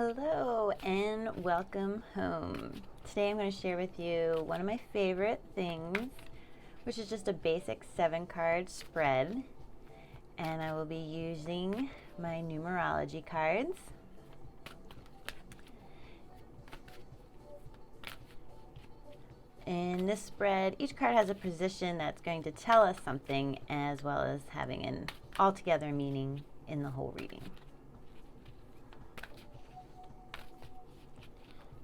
Hello and welcome home. Today I'm going to share with you one of my favorite things, which is just a basic 7-card spread. And I will be using my numerology cards. In this spread, each card has a position that's going to tell us something, as well as having an altogether meaning in the whole reading.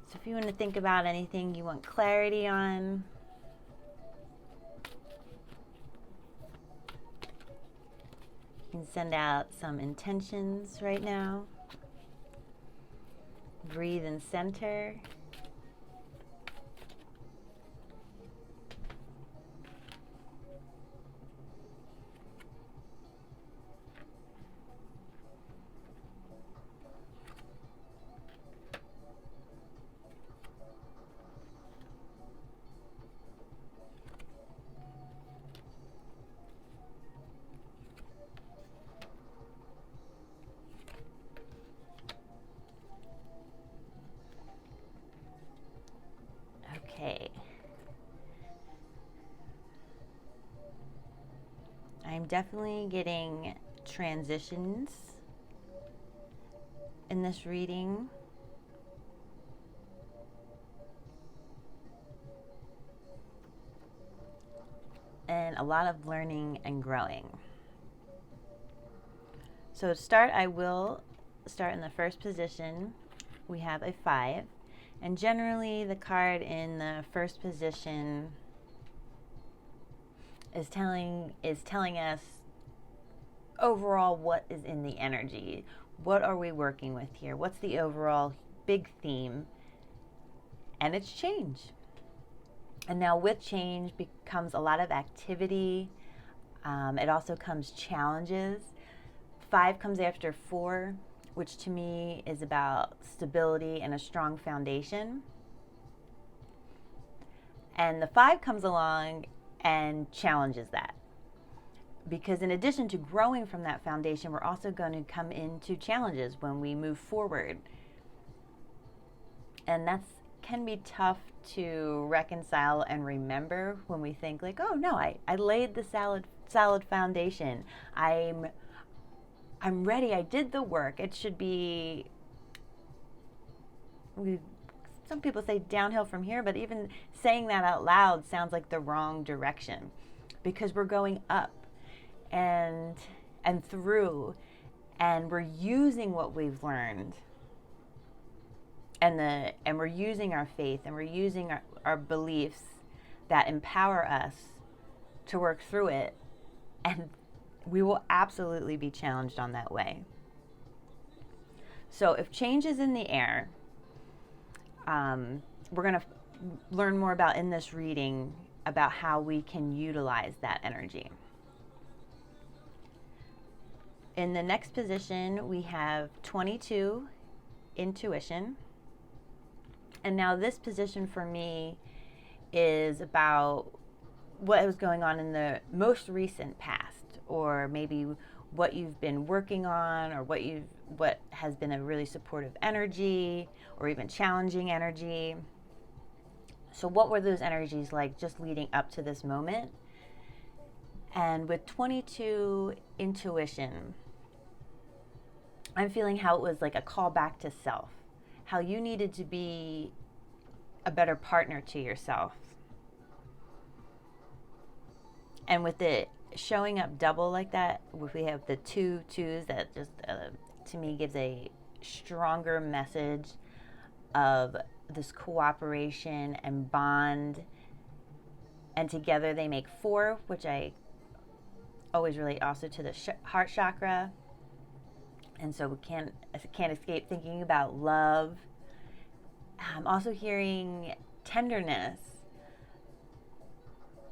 So if you want to think about anything you want clarity on, you can send out some intentions right now. Breathe and center. Okay. I'm definitely getting transitions in this reading. And a lot of learning and growing. So to start, I will start in the first position. We have a 5. And generally, the card in the first position is telling us overall what is in the energy. What are we working with here? What's the overall big theme? And it's change. And now with change becomes a lot of activity. It also comes challenges. 5 comes after 4, which to me is about stability and a strong foundation. And the 5 comes along and challenges that. Because in addition to growing from that foundation, we're also going to come into challenges when we move forward. And that can be tough to reconcile and remember when we think like, oh no, I laid the solid foundation. I'm ready. I did the work. It should be, some people say downhill from here, but even saying that out loud sounds like the wrong direction, because we're going up and through, and we're using what we've learned, and we're using our faith, and we're using our beliefs that empower us to work through it, and we will absolutely be challenged on that way. So if change is in the air, we're going to learn more about in this reading about how we can utilize that energy. In the next position, we have 22, intuition. And now this position for me is about what was going on in the most recent past, or maybe what you've been working on, or what has been a really supportive energy, or even challenging energy. So what were those energies like just leading up to this moment? And with 22, intuition, I'm feeling how it was like a call back to self, how you needed to be a better partner to yourself. And with it showing up double like that, if we have the 2 2s, that just to me gives a stronger message of this cooperation and bond. And together they make 4, which I always relate also to the heart chakra. And so we can't escape thinking about love. I'm also hearing tenderness.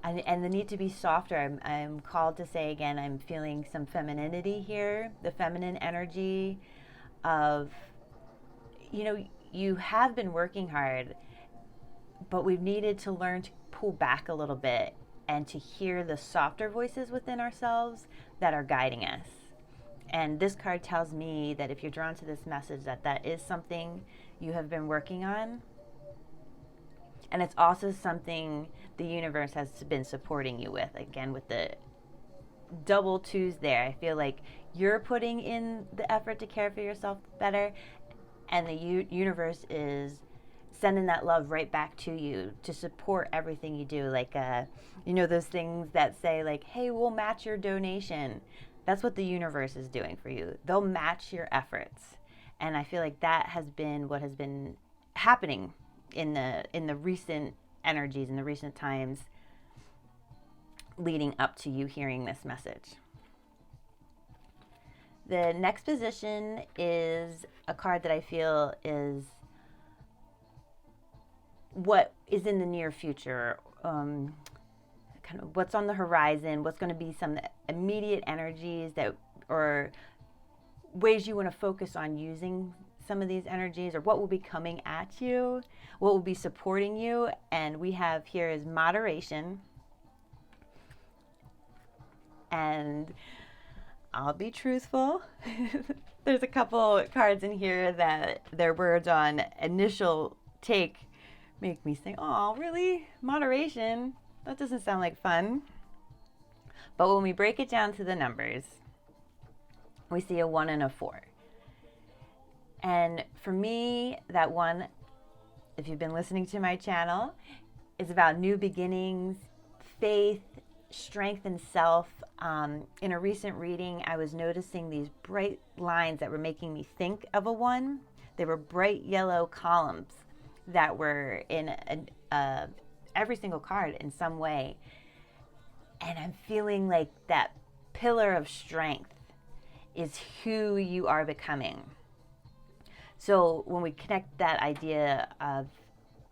And the need to be softer. I'm called to say again, I'm feeling some femininity here, the feminine energy of, you have been working hard, but we've needed to learn to pull back a little bit and to hear the softer voices within ourselves that are guiding us. And this card tells me that if you're drawn to this message, that is something you have been working on. And it's also something the universe has been supporting you with. Again, with the double twos there, I feel like you're putting in the effort to care for yourself better, and the universe is sending that love right back to you to support everything you do. Like, those things that say, like, hey, we'll match your donation. That's what the universe is doing for you. They'll match your efforts. And I feel like that has been what has been happening in the recent energies, in the recent times leading up to you hearing this message. The next position is a card that I feel is what is in the near future, kind of what's on the horizon, what's going to be some immediate energies that, or ways you want to focus on using some of these energies, or what will be coming at you, what will be supporting you. And we have here is moderation. And I'll be truthful. There's a couple cards in here that their words on initial take make me say, oh, really? Moderation? That doesn't sound like fun. But when we break it down to the numbers, we see a 1 and a 4. And for me, that 1, if you've been listening to my channel, is about new beginnings, faith, strength in self. In a recent reading, I was noticing these bright lines that were making me think of a 1. They were bright yellow columns that were in every single card in some way. And I'm feeling like that pillar of strength is who you are becoming. So when we connect that idea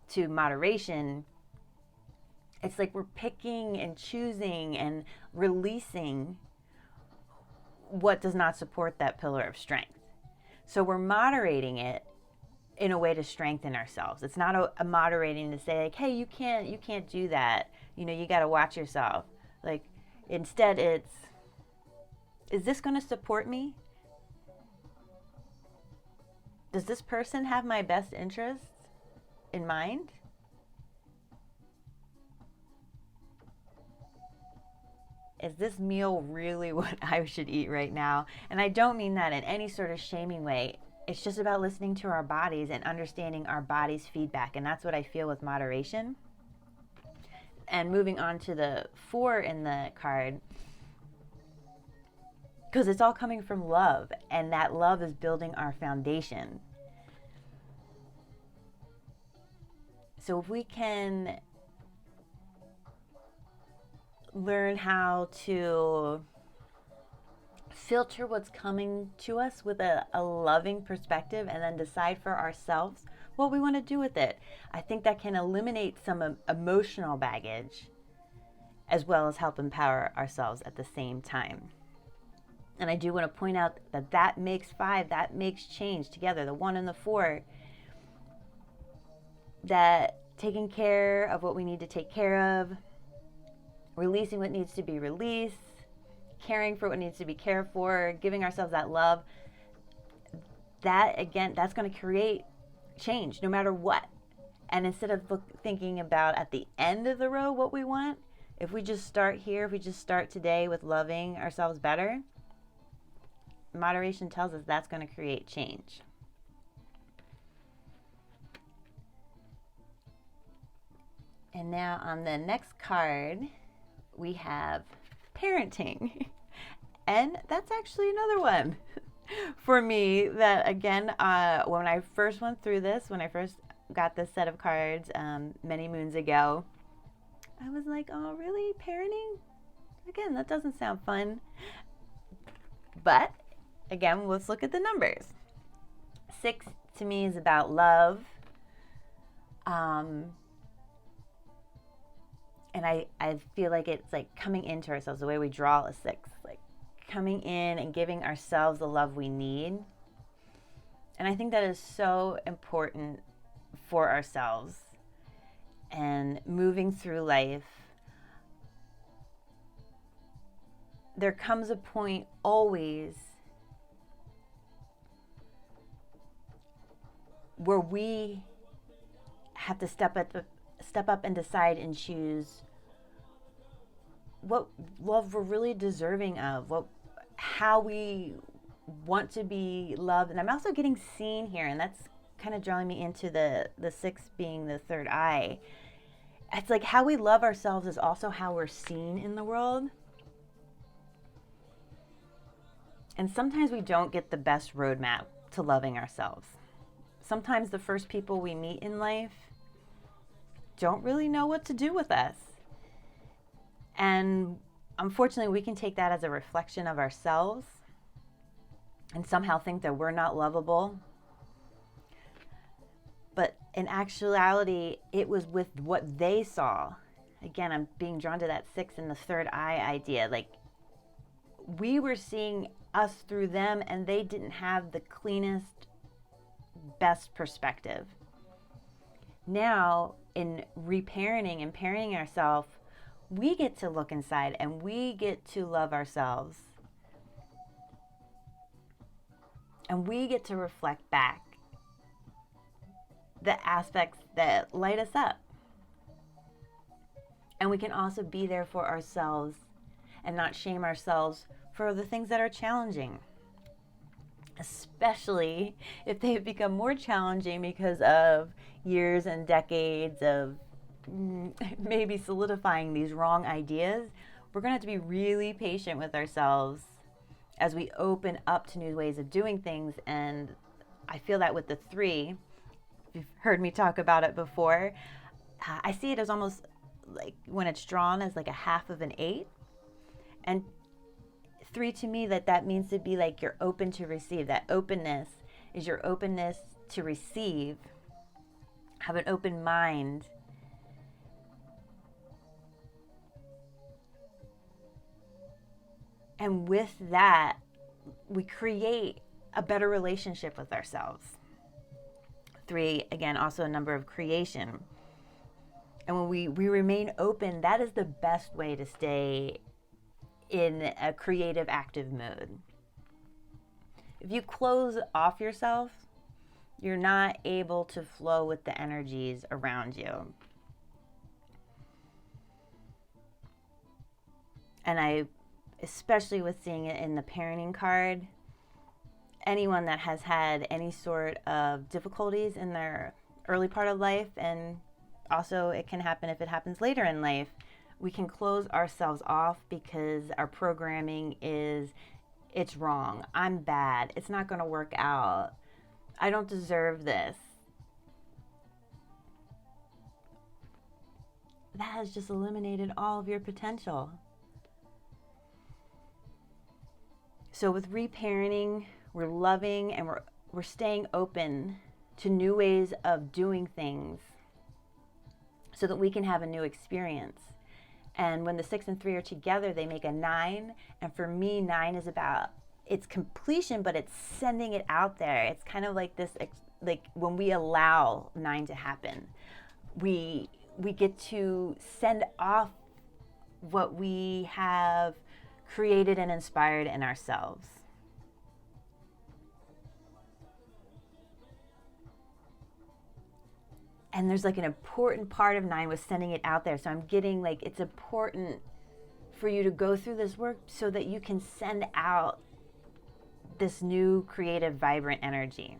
to moderation, it's like we're picking and choosing and releasing what does not support that pillar of strength. So we're moderating it in a way to strengthen ourselves. It's not a moderating to say, like, hey, you can't do that. You got to watch yourself. Like, instead it's, is this going to support me? Does this person have my best interests in mind? Is this meal really what I should eat right now? And I don't mean that in any sort of shaming way. It's just about listening to our bodies and understanding our body's feedback. And that's what I feel with moderation. And moving on to the 4 in the card, because it's all coming from love, and that love is building our foundation. So if we can learn how to filter what's coming to us with a loving perspective, and then decide for ourselves what we want to do with it, I think that can eliminate some emotional baggage as well as help empower ourselves at the same time. And I do want to point out that makes 5, that makes change together, the 1 and the 4, that taking care of what we need to take care of, releasing what needs to be released, caring for what needs to be cared for, giving ourselves that love, that, again, that's going to create change no matter what. And instead of thinking about at the end of the row what we want, if we just start here, if we just start today with loving ourselves better, moderation tells us that's going to create change. And now on the next card, we have parenting. And that's actually another one for me that, again, when I first went through this, when I first got this set of cards many moons ago, I was like, oh, really? Parenting? Again, that doesn't sound fun. But, again, let's look at the numbers. 6 to me is about love. And I feel like it's like coming into ourselves, the way we draw a 6, like coming in and giving ourselves the love we need. And I think that is so important for ourselves and moving through life. There comes a point always where we have to step up and decide and choose what love we're really deserving of, how we want to be loved. And I'm also getting seen here, and that's kind of drawing me into the sixth being the third eye. It's like how we love ourselves is also how we're seen in the world. And sometimes we don't get the best roadmap to loving ourselves. Sometimes the first people we meet in life don't really know what to do with us. And unfortunately, we can take that as a reflection of ourselves and somehow think that we're not lovable. But in actuality, it was with what they saw. Again, I'm being drawn to that sixth and the third eye idea. Like, we were seeing us through them, and they didn't have the cleanest, best perspective. Now, in reparenting and parenting ourselves, we get to look inside and we get to love ourselves. And we get to reflect back the aspects that light us up. And we can also be there for ourselves and not shame ourselves for the things that are challenging, especially if they've become more challenging because of years and decades of maybe solidifying these wrong ideas. We're going to have to be really patient with ourselves as we open up to new ways of doing things. And I feel that with the three, you've heard me talk about it before, I see it as almost like when it's drawn as like a half of an 8. And 3 to me, that means to be like you're open to receive. That openness is your openness to receive. Have an open mind. And with that, we create a better relationship with ourselves. 3, again, also a number of creation. And when we remain open, that is the best way to stay in a creative, active mood. If you close off yourself, you're not able to flow with the energies around you. And I, especially with seeing it in the parenting card, anyone that has had any sort of difficulties in their early part of life, and also it can happen if it happens later in life, we can close ourselves off because our programming is, it's wrong, I'm bad, it's not going to work out, I don't deserve this. That has just eliminated all of your potential. So with reparenting, we're loving and we're staying open to new ways of doing things so that we can have a new experience. And when the 6 and 3 are together, they make a 9. And for me, 9 is about its completion, but it's sending it out there. It's kind of like this, like when we allow 9 to happen, we get to send off what we have created and inspired in ourselves. And there's like an important part of 9 with sending it out there. So I'm getting like, it's important for you to go through this work so that you can send out this new creative, vibrant energy.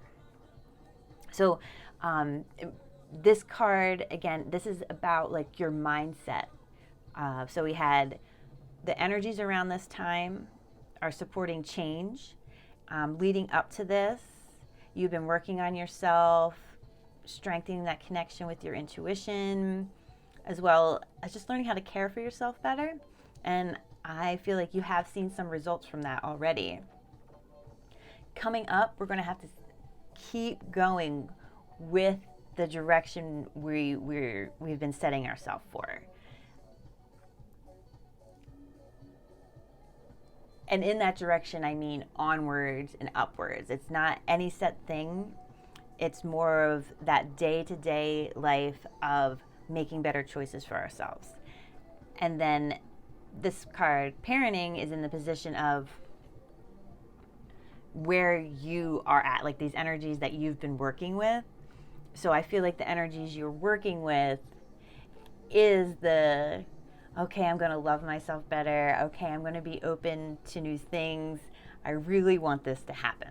So this card, again, this is about like your mindset. So we had the energies around this time are supporting change. Leading up to this, you've been working on yourself, strengthening that connection with your intuition, as well as just learning how to care for yourself better. And I feel like you have seen some results from that already. Coming up, we're going to have to keep going with the direction we've been setting ourselves for. And in that direction, I mean onwards and upwards. It's not any set thing. It's more of that day-to-day life of making better choices for ourselves. And then this card, parenting, is in the position of where you are at, like these energies that you've been working with. So I feel like the energies you're working with is the, okay, I'm going to love myself better. Okay, I'm going to be open to new things. I really want this to happen.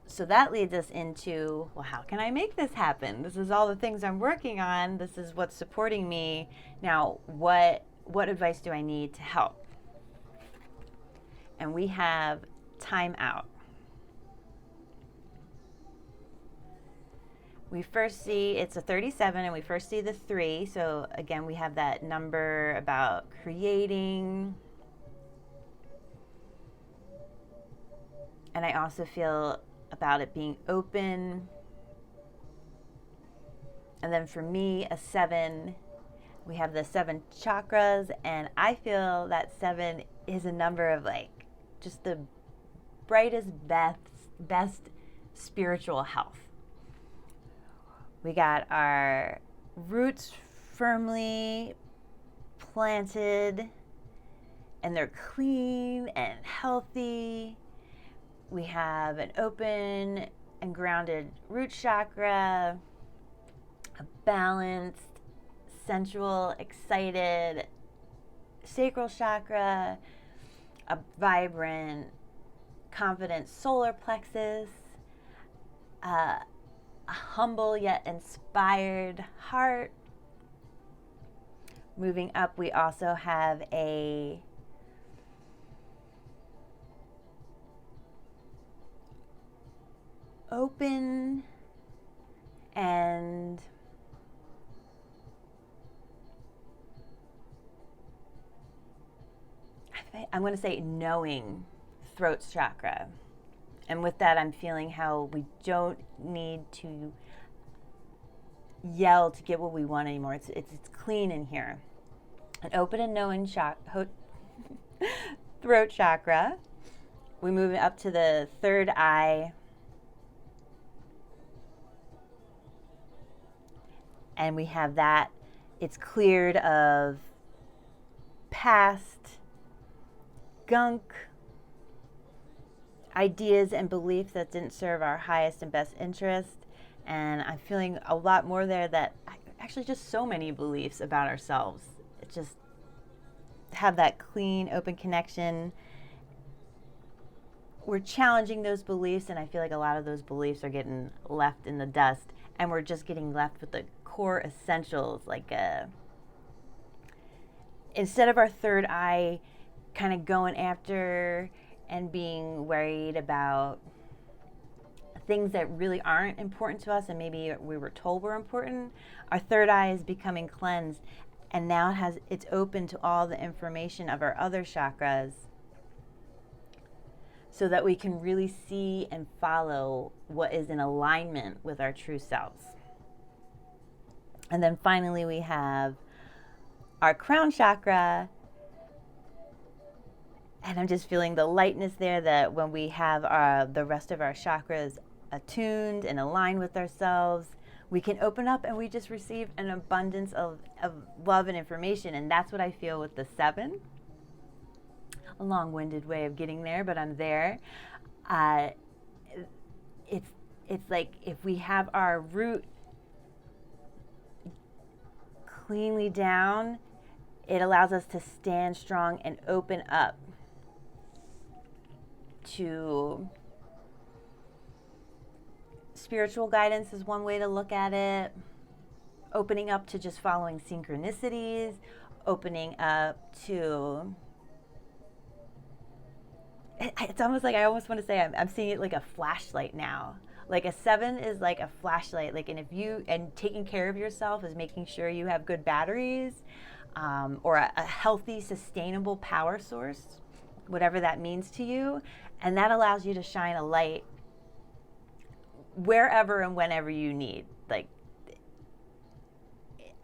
So that leads us into, well, how can I make this happen? This is all the things I'm working on. This is what's supporting me. Now, what advice do I need to help? And we have time out. We first see it's a 37, and we first see the 3. So again, we have that number about creating. And I also feel about it being open. And then for me, a 7, we have the 7 chakras, and I feel that 7 is a number of like just the brightest, best spiritual health. We got our roots firmly planted, and they're clean and healthy. We have an open and grounded root chakra, a balanced, sensual, excited sacral chakra, a vibrant, confident solar plexus, a humble yet inspired heart. Moving up, we also have a open and I'm going to say knowing throat chakra. And with that, I'm feeling how we don't need to yell to get what we want anymore. It's clean in here. An open and knowing throat chakra. We move up to the third eye. And we have that. It's cleared of past gunk, ideas and beliefs that didn't serve our highest and best interest. And I'm feeling a lot more there that actually just so many beliefs about ourselves. It just have that clean, open connection. We're challenging those beliefs, and I feel like a lot of those beliefs are getting left in the dust, and we're just getting left with the core essentials, like instead of our third eye kind of going after and being worried about things that really aren't important to us and maybe we were told were important, our third eye is becoming cleansed, and now it's open to all the information of our other chakras so that we can really see and follow what is in alignment with our true selves. And then finally we have our crown chakra. And I'm just feeling the lightness there, that when we have the rest of our chakras attuned and aligned with ourselves, we can open up and we just receive an abundance of love and information. And that's what I feel with the 7. A long-winded way of getting there, but I'm there. It's like if we have our root cleanly down, it allows us to stand strong and open up to spiritual guidance is one way to look at it. Opening up to just following synchronicities, opening up to, it's almost like I almost want to say I'm seeing it like a flashlight now. Like a 7 is like a flashlight, like, and taking care of yourself is making sure you have good batteries, or a healthy, sustainable power source, whatever that means to you. And that allows you to shine a light wherever and whenever you need. Like,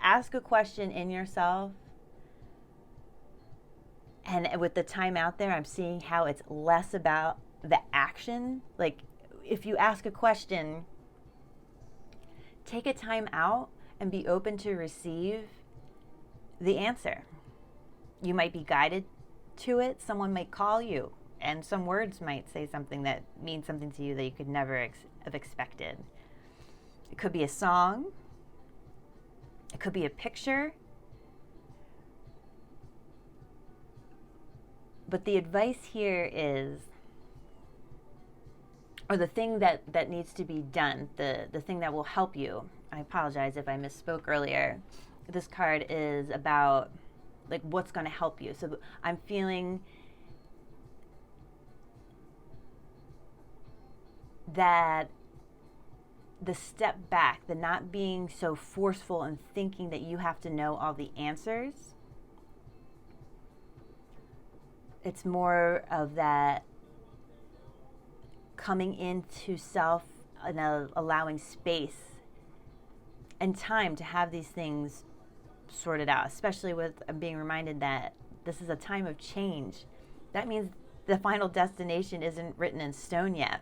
ask a question in yourself. And with the time out there, I'm seeing how it's less about the action. Like, if you ask a question, take a time out and be open to receive the answer. You might be guided to it. Someone might call you, and some words might say something that means something to you that you could never have expected. It could be a song. It could be a picture. But the advice here is, or the thing that needs to be done, the thing that will help you. I apologize if I misspoke earlier. This card is about like what's going to help you. So I'm feeling that the step back, the not being so forceful and thinking that you have to know all the answers. It's more of that coming into self and allowing space and time to have these things sorted out, especially with being reminded that this is a time of change. That means the final destination isn't written in stone yet.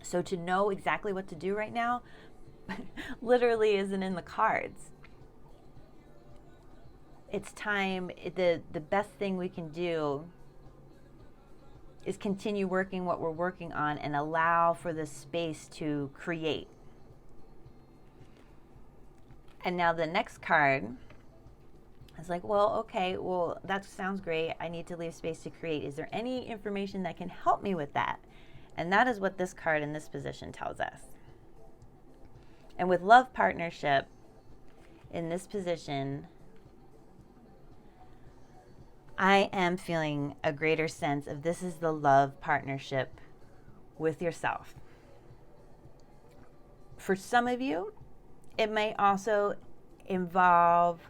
So to know exactly what to do right now literally isn't in the cards. It's time, the best thing we can do is continue working what we're working on and allow for the space to create. And now the next card is like, well, okay, well, that sounds great. I need to leave space to create. Is there any information that can help me with that? And that is what this card in this position tells us. And with love partnership in this position, I am feeling a greater sense of this is the love partnership with yourself. For some of you, it may also involve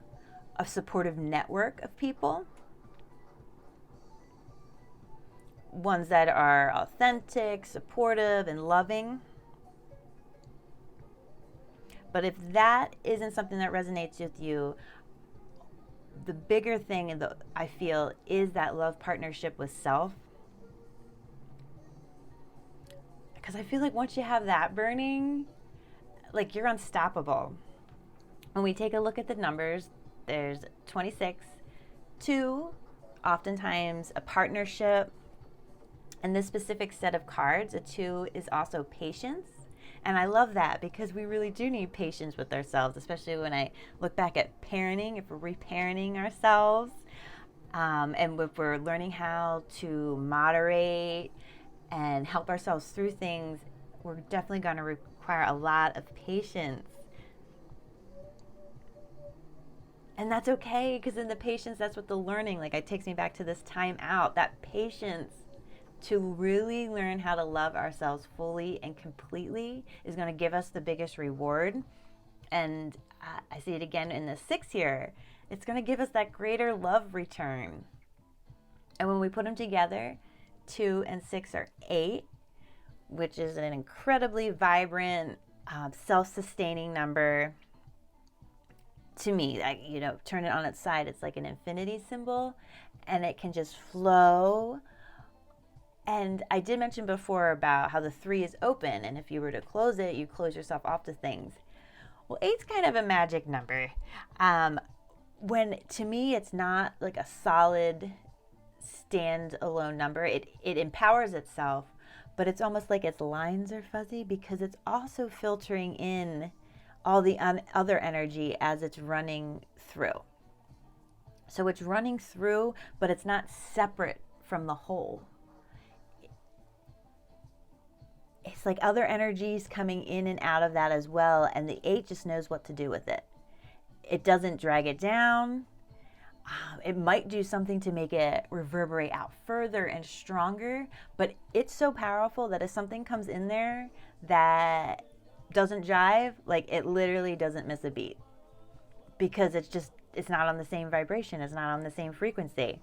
a supportive network of people, ones that are authentic, supportive, and loving. But if that isn't something that resonates with you, the bigger thing I feel is that love partnership with self. Because I feel like once you have that burning, like you're unstoppable. When we take a look at the numbers, there's 26, 2, oftentimes a partnership. And this specific set of cards, a 2 is also patience. And I love that because we really do need patience with ourselves, especially when I look back at parenting, if we're reparenting ourselves, and if we're learning how to moderate and help ourselves through things, we're definitely going to require a lot of patience. And that's okay, because in the patience, that's what the learning, like it takes me back to this time out, that patience to really learn how to love ourselves fully and completely is going to give us the biggest reward. And I see it again in the 6 here. It's going to give us that greater love return. And when we put them together, 2 and 6 are 8, which is an incredibly vibrant, self-sustaining number. To me, turn it on its side, it's like an infinity symbol, and it can just flow. And I did mention before about how the 3 is open, and if you were to close it, you close yourself off to things. Well, 8's kind of a magic number. When, to me, it's not like a solid, stand-alone number. It empowers itself, but it's almost like its lines are fuzzy because it's also filtering in all the other energy as it's running through. So it's running through, but it's not separate from the whole. It's like other energies coming in and out of that as well, and the 8 just knows what to do with it. It doesn't drag it down. It might do something to make it reverberate out further and stronger, but it's so powerful that if something comes in there that doesn't jive, like it literally doesn't miss a beat, because it's not on the same vibration, it's not on the same frequency.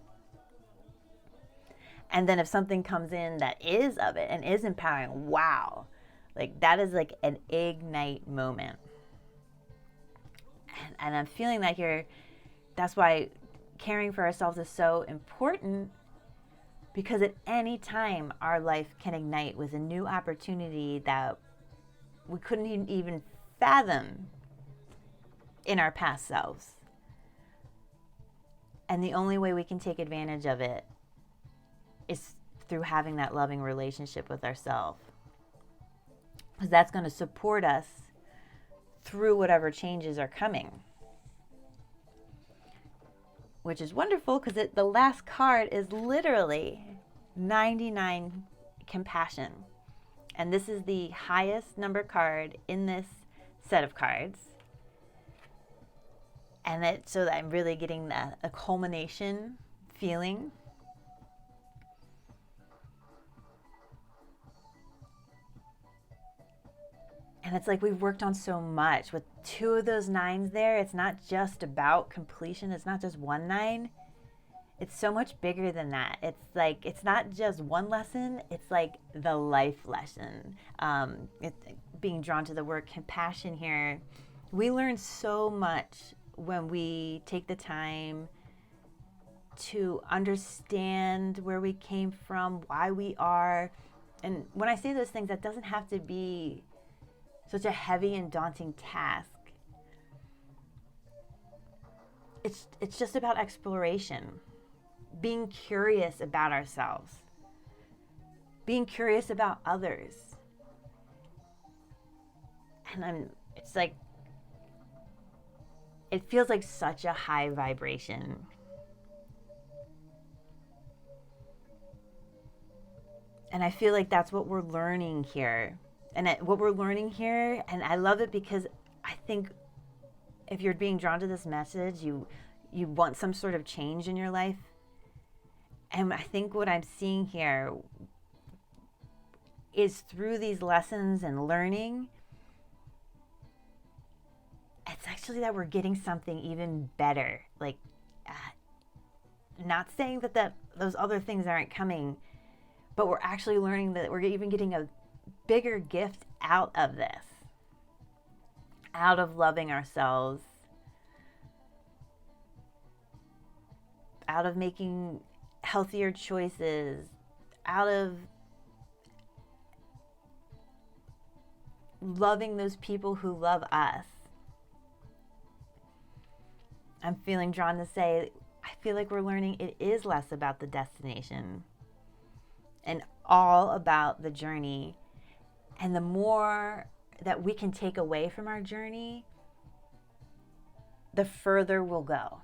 And then if something comes in that is of it and is empowering, wow, like that is like an ignite moment. And I'm feeling that here. That's why caring for ourselves is so important, because at any time our life can ignite with a new opportunity that we couldn't even fathom in our past selves. And the only way we can take advantage of it is through having that loving relationship with ourselves, because that's going to support us through whatever changes are coming. Which is wonderful because the last card is literally 99 compassion. And this is the highest number card in this set of cards. And so that I'm really getting a culmination feeling. And it's like we've worked on so much. With 2 of those 9s there, it's not just about completion. It's not just 1 9. It's so much bigger than that. It's like, it's not just one lesson. It's like the life lesson. Being drawn to the word compassion here. We learn so much when we take the time to understand where we came from, why we are. And when I say those things, that doesn't have to be such a heavy and daunting task. It's just about exploration, being curious about ourselves, being curious about others. And it's like, it feels like such a high vibration. And I feel like that's what we're learning here. And what we're learning here, and I love it because I think if you're being drawn to this message, you want some sort of change in your life. And I think what I'm seeing here is through these lessons and learning, it's actually that we're getting something even better. Like, not saying that those other things aren't coming, but we're actually learning that we're even getting a bigger gift out of this, out of loving ourselves, out of making healthier choices, out of loving those people who love us. I'm feeling drawn to say, I feel like we're learning it is less about the destination and all about the journey. And the more that we can take away from our journey, the further we'll go.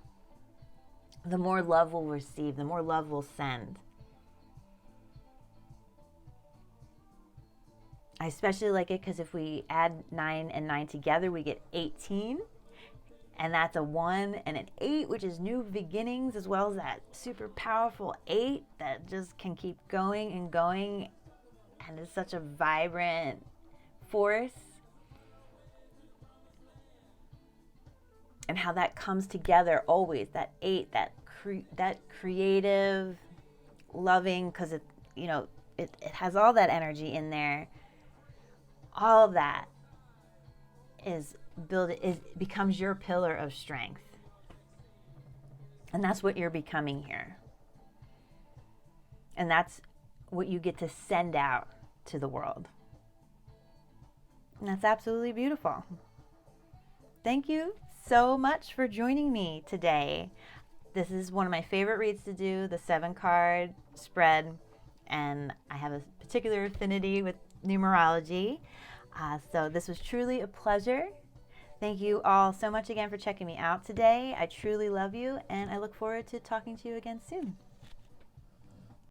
The more love we'll receive, the more love we'll send. I especially like it because if we add 9 and 9 together, we get 18. And that's a 1 and an 8, which is new beginnings, as well as that super powerful 8 that just can keep going and going. And is such a vibrant force. And how that comes together always, that 8, that creative, loving, because it has all that energy in there. All of that becomes your pillar of strength. And that's what you're becoming here. And that's what you get to send out to the world. And that's absolutely beautiful. Thank you so much for joining me today. This is one of my favorite reads to do, the 7-card spread, and I have a particular affinity with numerology. So this was truly a pleasure. Thank you all so much again for checking me out today. I truly love you, and I look forward to talking to you again soon.